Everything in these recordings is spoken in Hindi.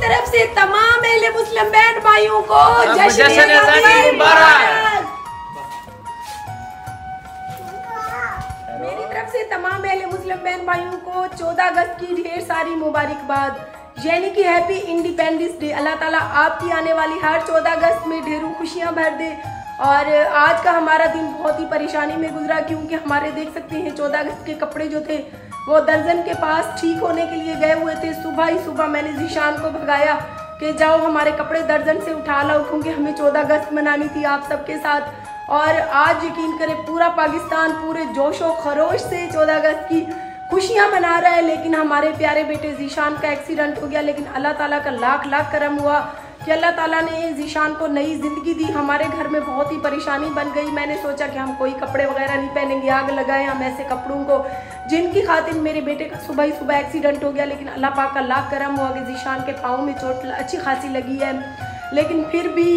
तरफ से तमाम अहले मुस्लिम बहन भाइयों को जश्न आज़ादी मुबारक। मेरी तरफ से तमाम अहले मुस्लिम बहन भाइयों को 14 अगस्त की ढेर सारी मुबारकबाद, यानी कि हैप्पी इंडिपेंडेंस डे। अल्लाह ताला आपकी आने वाली हर 14 अगस्त में ढेरों खुशियां भर दे। और आज का हमारा दिन बहुत ही परेशानी में गुजरा, क्योंकि हमारे देख सकते हैं 14 अगस्त के कपड़े जो थे वो दर्जन के पास ठीक होने के लिए गए हुए थे। सुबह ही सुबह मैंने जीशान को भगाया कि जाओ हमारे कपड़े दर्जन से उठा लाओ, क्योंकि हमें 14 अगस्त मनानी थी आप सबके साथ। और आज यकीन करें पूरा पाकिस्तान पूरे जोशो खरोश से 14 अगस्त की खुशियां मना रहा है। लेकिन हमारे प्यारे बेटे जीशान का एक्सीडेंट हो गया। लेकिन अल्लाह ताला का लाख लाख करम हुआ कि अल्लाह ताला ने जीशान को नई ज़िंदगी दी। हमारे घर में बहुत ही परेशानी बन गई। मैंने सोचा कि हम कोई कपड़े वगैरह नहीं पहनेंगे, आग लगाएं हम ऐसे कपड़ों को जिनकी खातिर मेरे बेटे का सुबह ही सुबह एक्सीडेंट हो गया। लेकिन अल्लाह पाक का लाख करम हुआ कि जीशान के पाँव में चोट अच्छी खासी लगी है, लेकिन फिर भी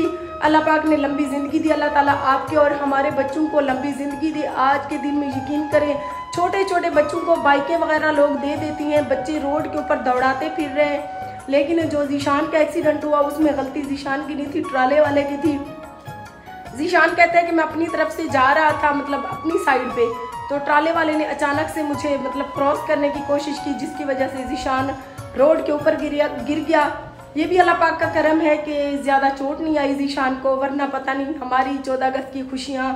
अल्लाह पाक ने लंबी ज़िंदगी दी। अल्लाह ताला आपके और हमारे बच्चों को लंबी ज़िंदगी दे। आज के दिन में यकीन करें छोटे छोटे बच्चों को बाइकें वगैरह लोग दे देती हैं, बच्चे रोड के ऊपर दौड़ाते फिर रहे हैं। लेकिन जो जीशान का एक्सीडेंट हुआ उसमें गलती जीशान की नहीं थी, ट्राले वाले की थी। जीशान कहते हैं कि मैं अपनी तरफ से जा रहा था, मतलब अपनी साइड पे, तो ट्राले वाले ने अचानक से मुझे मतलब क्रॉस करने की कोशिश की, जिसकी वजह से जीशान रोड के ऊपर गिर गया। ये भी अल्लाह पाक का करम है कि ज़्यादा चोट नहीं आई जीशान को, वरना पता नहीं हमारी 14 अगस्त की खुशियाँ।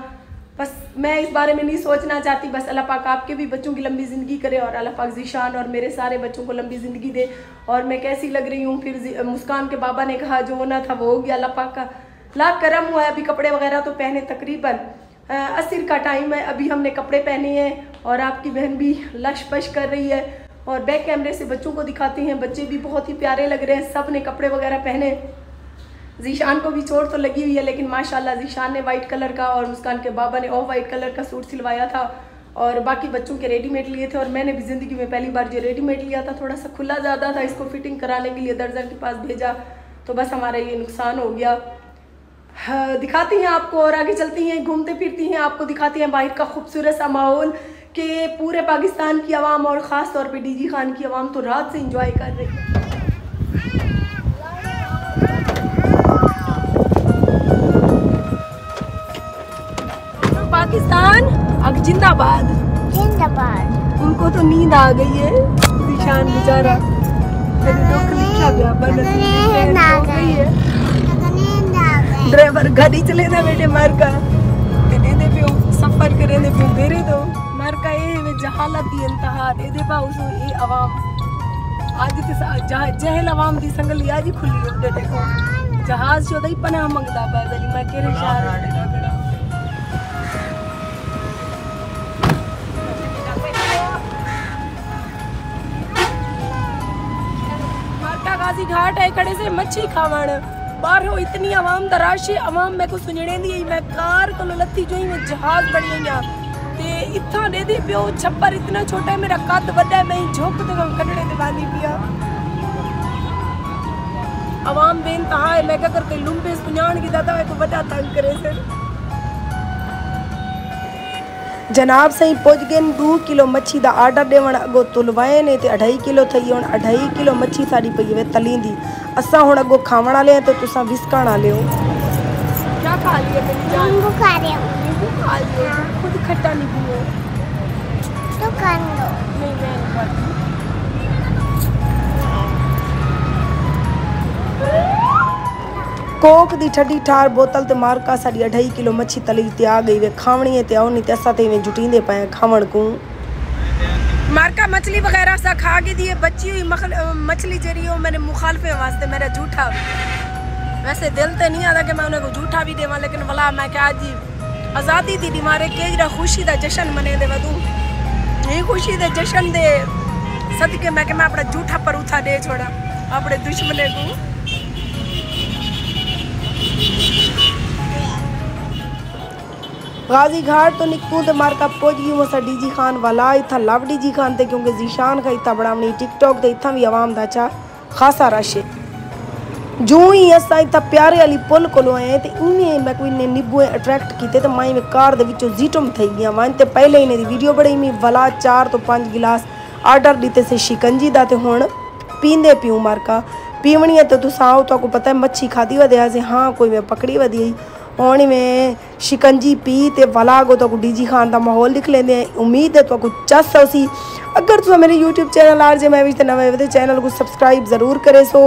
बस मैं इस बारे में नहीं सोचना चाहती, बस अल्लाह पाक आपके भी बच्चों की लंबी ज़िंदगी करे और अल्लाह पाक जीशान और मेरे सारे बच्चों को लंबी ज़िंदगी दे। और मैं कैसी लग रही हूँ, फिर मुस्कान के बाबा ने कहा जो होना था वो हो गया। अल्लाह पाक का लाख करम हुआ है। अभी कपड़े वगैरह तो पहने तकरीबन असर का टाइम है, अभी हमने कपड़े पहने हैं और आपकी बहन भी लश पश कर रही है। और बैक कैमरे से बच्चों को दिखाते हैं, बच्चे भी बहुत ही प्यारे लग रहे हैं, सब ने कपड़े वगैरह पहने। जीशान को भी चोट तो लगी हुई है, लेकिन माशाल्लाह जीशान ने वाइट कलर का और मुस्कान के बाबा ने ऑफ वाइट कलर का सूट सिलवाया था और बाकी बच्चों के रेडीमेड लिए थे। और मैंने भी ज़िंदगी में पहली बार जो रेडीमेड लिया था थोड़ा सा खुला ज़्यादा था, इसको फिटिंग कराने के लिए दर्जन के पास भेजा, तो बस हमारा ये नुकसान हो गया। दिखाती हैं आपको और आगे चलती हैं, घूमते फिरती हैं, आपको दिखाती हैं बाहर का खूबसूरत सा माहौल कि पूरे पाकिस्तान की आवाम और ख़ास तौर पे डीजी खान की आवाम तो रात से इंजॉय कर रही है। पाकिस्तान अब जिंदाबाद जिंदाबाद। उनको तो नींद आ गई है, जीशान बेचारा ड्राइवर गाड़ी चले दे बेटे मार का दे दे पे सफर करे दे पे दे रे दो मार का ये जहालत दी इंतहा दे दे पाउस ये आवाम आज ते जहल आवाम दी संगली आज ही खुली हो देखो जहाज जो दई पना मंगदा पैदल मैं केरे शहर गाजी घाट है खड़े से मच्छी खावण बाहर हो इतनी आवाम दराशे आवाम मैं को सुनने दी मैं कार को लत्ती जो ही मैं जहाज बड़ी गया ते इतना दे दी पियो छप्पर इतना छोटा है मेरा कद बड़ा है मैं झोंक दे कटड़े दीवानी पिया आवाम बेनतहा है मैं क्या करके लुम्बे सुनान की दादा को बड़ा तंग करे से जनाब सही पहुंच गए 2 किलो मच्छी का आर्डर देवण अगो तुलवाए ने 2.5 किलो थी हूँ 2.5 किलो मच्छी साड़ी पई वे तलींदी असा हूँ अगो खावण वाले हैं तो तुसा विस्कण वाले हो क्या खा लिया मेरी जान नींबू खा रहे हो नींबू खा लियो खुद खट्टा नींबू है तो कर लो नहीं मैं नहीं करती कोक दी ठडी ठार बोतल ते मारका साड़ी 2.5 किलो मच्छी तली ते आ गई वे खावणी है ते आउनी ते असा ते वे जुटींदे पाए खावण को मारका मछली वगैरह सा खा के दिए बची हुई मछली जरी हो मैंने मुखालफे वास्ते मेरा झूठा वैसे दिल ते नहीं आता कि मैं उन्हें को झूठा भी देवा लेकिन भला मैं क्या जी आज़ादी दी दी मारे के जरा खुशी दा जश्न मने दे वदू ये खुशी दे जश्न दे सदके मैं कि मैं अपना झूठा पर उठा दे छोड़ा अपने दुश्मने को गाजी घाट तो निकूं ते मारका पहुंच गई वो डीजी खान वाला इतना लव डीजी खान ते क्योंकि जीशान का इतना बड़ा टिकटॉक ते इतना भी आवाम दा अच्छा खासा रश है जो ही असा इतना प्यारे वाली पुल कोलो आए तो इन्हें मैं कोई ने निब्बू अट्रैक्ट किए तो माई में कार दे विचों जीटम थी गया वन तो पहले इन्हें वीडियो बड़ी मी वाला 4 तो 5 गिलास आर्डर दिते से शिकंजी दा ते हुण पींदे पियूं मारका पीवनी है तो तुस आओ तो पता है मच्छी खाधी वधिया से हाँ कोई मैं पकड़ी वधी होनी में शिकंजी पी ते वलागो तो डीजी खान का माहौल दिख लेंदे उम्मीद है तो चस उसी अगर तुम मेरे यूट्यूब चैनल RJ Mavish ते नवे वे चैनल को सब्सक्राइब ज़रूर करे सो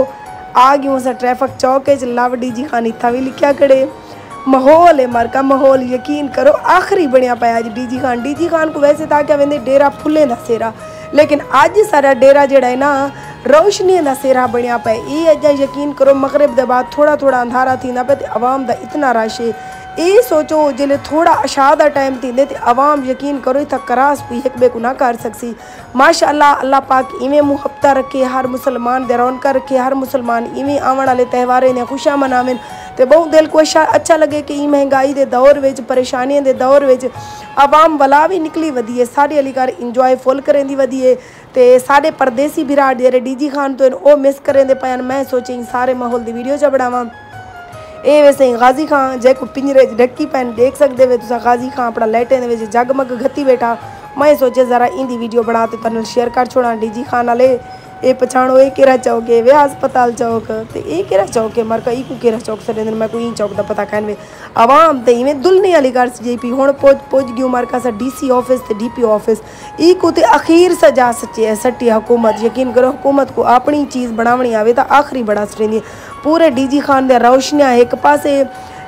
आ गयूं अस ट्रैफिक चौक लव डीजी खान इतना भी लिखा खड़े माहौल है मार का माहौल यकीन करो आखिरी बनया पाया अज डीजी खान को वैसे था क्या वेंदे डेरा फुल्लें दा सेरा लेकिन अज सारा डेरा जड़ा है ना रोशनी का सेरा बनया पे ये अजा यकीन करो मगरिब के बाद थोड़ा थोड़ा अंधारा थींदा पे आवाम का इतना रश है ये सोचो जिले थोड़ा अशा का टाइम थींदे ते आवाम यकीन करो इतना करास भी एक बे को ना कर सकसी माशाअल्लाह अल्लाह पाक इवें मुहब्बत रखे हर मुसलमान दे रौनक रखे हर मुसलमान इवें आवन वाले त्यौहारें ने खुशियां मनावें तो बहुत दिल को अच्छा लगे कि ई महंगाई के दौर में परेशानियों के दौर में आवाम वला भी निकली वधी है सारे अली घर इंजॉय फुल करें दी वधी है तो साढ़े परदेसी भरा जेरे डीजी खान तो वो मिस करें पे मैं सोची सारे माहौल की वीडियो च बनावा ये वैसे गाजी खान जै को पिंजरे ढक्की पैन देख सकते वे तुसा गाजी खान अपना लाइटें जगमग गती बैठा मैं सोचे ज़रा इंदी वीडियो बना तो तुम शेयर कर छोड़ा डीजी खान वाले ये पछाणो ये केरा चौक है वे अस्पताल चौक तो ये केरा चौक है मरका ई को केरा चौक से मैं कोई चौक का पता कहने आवाम तो इवें दुलनी वाली घर से पी हूँ पहुँच गयूँ मरका सा DC ऑफिस तो DP ऑफिस ई को तो आखिर से जा सटी हुकूमत यकीन करो हुकूमत को अपनी चीज़ बनावनी आवे तो आखिरी बड़ा सटी पूरे डीजी खान दे रोशनियाँ एक पासे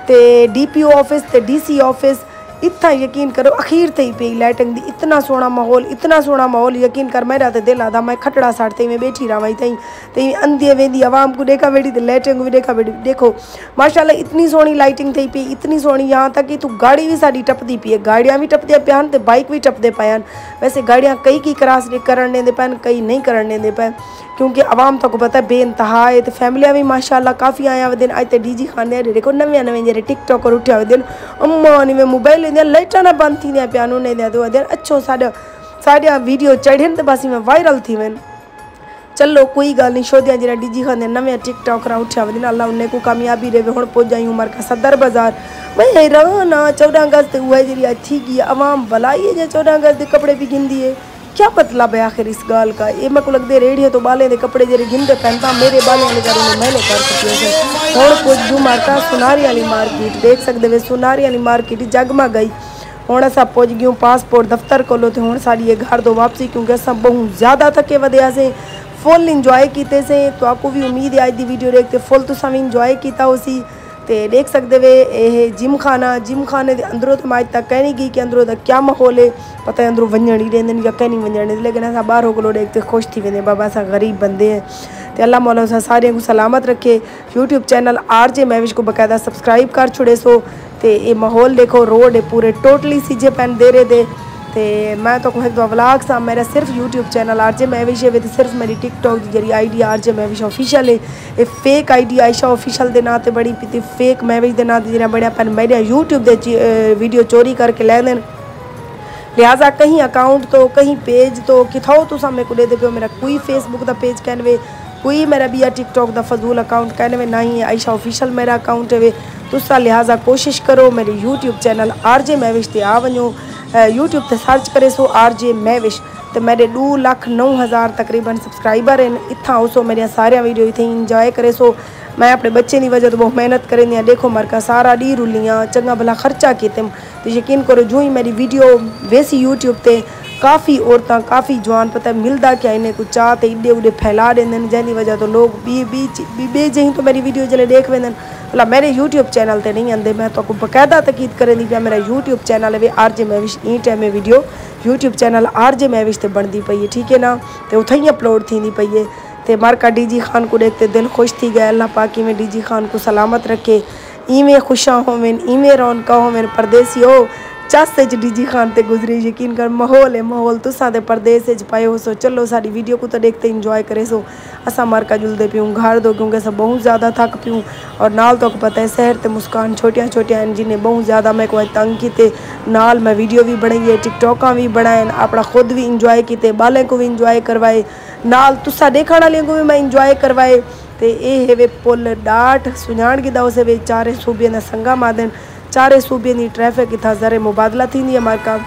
ते DP ऑफिस ते DC ऑफिस इतना यकीन करो अखीर थी पी लाइटिंग दी इतना सोहना माहौल यकीन कर मेरा तो दिल आदा मैं खटड़ा साड़ते में बैठी रहा थी तो अंधी वेंदी आवाम को देखा बैठी तो लाइटिंग भी देखा बैठी देखो माशाल्लाह इतनी सोहनी लाइटिंग थी पी इतनी सोहनी यहाँ तक कि तू गाड़ी भी साड़ी टपदी पी है गाड़ियाँ भी टपदे पान तो बाइक भी टपदे पान वैसे गाड़ियाँ कई की क्रॉस करन देंदे पान कई नहीं करन देंदे पान क्योंकि आवाम तक पता है बेइंतहा है तो फैमिलियाँ भी माशाल्लाह काफ़ी आया वे दिन अज तो डीजी खान दे देखो नवे जे टिकटॉकर उठा वे दिन अम्मा ने मोबाइल लेंदे लाइटा ना बंद थी पिया उन्हें तो दिन अच्छो साढ़िया वीडियो चढ़न तो बस में वायरल थी वन चलो कोई गल नहीं शोधिया जरा डीजी खान दे नवे टिकटॉकर उठा वे दिन अल्लाह उन्हें को कामयाबी रहे हूँ पहुँच जाई उमर का सदर बाजार मैं हैरान हाँ 14 अगस्त हुआ जी अच्छी की आवाम भलाई है 14 अगस्त के कपड़े भी गिनती है क्या मतलब है आखिर इस गाल का ये मैं को लगते रेडियो तो बाले दे कपड़े जेरे गिनते पहनता मेरे बाले ने करे मैंने कर सकती हूँ कुछ जू मारता सुनारी वाली मार्केट देख सकते वे सुनारी वाली मार्केट जगमा गई हूँ अस पहुँच गयूँ पासपोर्ट दफ्तर कोलो तो हूँ साड़ी ये घर दो वापसी क्योंकि अस बहुत ज़्यादा थके वधिया से फुल इंजॉय किते से तो आपको भी उम्मीद है आज की वीडियो देखते फुल तुसा भी इंजॉय किया उसी तो देख सकते वे ये जिम खाने के अंदरों तो मैं अज तक कह नहीं गई कि अंदरों का क्या माहौल है पता है अंदरों वंजन ही रहते या कहीं नहीं वंजन लेकिन अस बाहरों को देखते खुश थी वेंदे बाबा अस गरीब बंदे हैं तो अल्लाह मौला अस सारे को सलामत रखे यूट्यूब चैनल RJ Mavish को बकायदा सब्सक्राइब कर छोड़े सो तो ये माहौल देखो रोड है पूरे टोटली सीजे पैन दे रहे थे तो मैं तो एक दो व्लॉग सा मेरा सिर्फ यूट्यूब चैनल RJ Mavish है तो सिर्फ मेरी टिकटॉक की जी ID RJ Mavish ऑफिशियल है ये फेक ID आयशा ऑफिशियल के नाँ बड़ी पीती फेक Mavish के नाँ जरा बड़िया पैन मेरे यूट्यूब के वीडियो चोरी करके लै देन लिहाजा कहीं अकाउंट तो कहीं पेज तो किथाओ तुसा मेरे को दे दे मेरा कोई फेसबुक का पेज कहने कोई मेरा भी टिकटॉक का फजूल अकाउंट कहने ना ही आयशा ऑफिशियल मेरा अकाउंट है वे तुसा लिहाजा कोशिश करो मेरे यूट्यूब चैनल RJ Mavish ते आ वनो यूट्यूब ते सर्च करे सो RJ Mavish तो मेरे 2,09,000 तकरीबन सब्सक्राइबर हैं इतना उसो मेरिया सारिया वीडियो इतने इंजॉय करे सो मैं अपने बच्चे की वजह तो बहुत मेहनत करें देखो मरका सारा डी रुलियाँ चंगा भला खर्चा किते तो यकीन करो जो ही मेरी वीडियो वैसी यूट्यूब ते काफ़ी औरतां काफ़ी जवान पता मिलता क्या इन्हें कुछ चाह तो इडे उडे फैला देंगे जैसी वजह तो लोग बे जहीं तो मेरी वीडियो जल्द देख वेंदे भला मेरे यूट्यूब चैनल ते नहीं आते मैं तो बकायदा तकीद करें दी मेरा यूट्यूब चैनल है RJ Mavish ई टाइम में video YouTube channel RJ Mavish ते बनती पई है ठीक है ना तो उथे ही अपलोड थी पई है तो मारका डीजी खान को देखते दिल खुश थी गया अल्लाह पाक में डीजी खान को सलामत रखे इवें खुशा होवें इवें रौनक होवें परदेसी हो चस डीजी खान ते गुजरी यकीन कर माहौल है माहौल तुसा दे परदेस पाए हो सो चलो साड़ी वीडियो को तो देखते इंजॉय करे सो असा मारका जुलते पियूँ घर दो क्योंकि अस बहुत ज़्यादा थक पियूँ और नाल तो पता है शहर ते मुस्कान छोटिया छोटिया जिन्हें बहुत ज़्यादा मैं को तंग किते नाल मैं वीडियो भी बनाई है टिकटॉका भी बनाए अपना खुद भी इंजॉय किते बाले को भी इंजॉय करवाए नाल तुसा देखने वाले को भी मैं इंजॉय करवाए तो ये वे पुल डाट सुञाण गिदा उसे वे चारे सूबे का संगा मादन चारे सूबे की ट्रैफिक इतना ज़रे मुबादला थी मारका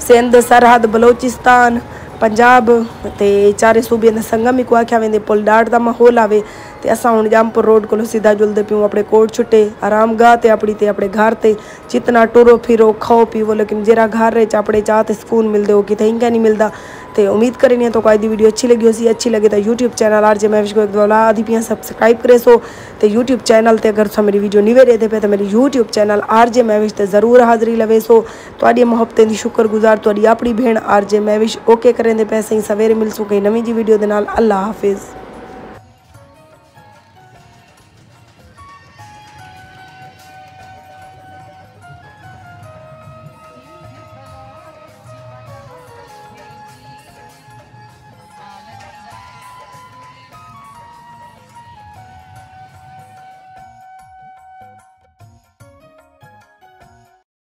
सिंध सरहद बलोचिस्तान पंजाब ते चारे सूबे का संगम ही को आख्या वेंदे पुल ॾाढ दा माहौल आवे ते असां हुण जामपुर रोड को सीधा जुलदे पियूं अपने कोट छुट्टे आराम गाह ते अपने घर ते जितना टुरो फिरो खाओ पीवो लेकिन जरा घर रहे अपने चाह ते सुकून मिलते हो कितने इंगा नहीं मिलता। तो उम्मीद करें तो कोई वीडियो अच्छी लगी हो सी अच्छी लगे तो यूट्यूब चैनल RJ महविश को एक दो आदि पियाँ सब्सक्राइब करे सो तो यूट्यूब चैनल ते अगर तुम मेरी वीडियो नहीं वेरे पे तो मेरी यूट्यूब चैनल RJ महविश ते जरूर हाज़री लवे सो तो मुहब्बतें की शुक्रगुजार तो अपनी भेण RJ महविश ओके करें पैसे ही सवेरे मिलसूँ कई नवी जी वीडियो के नाल। अल्लाह हाफिज़।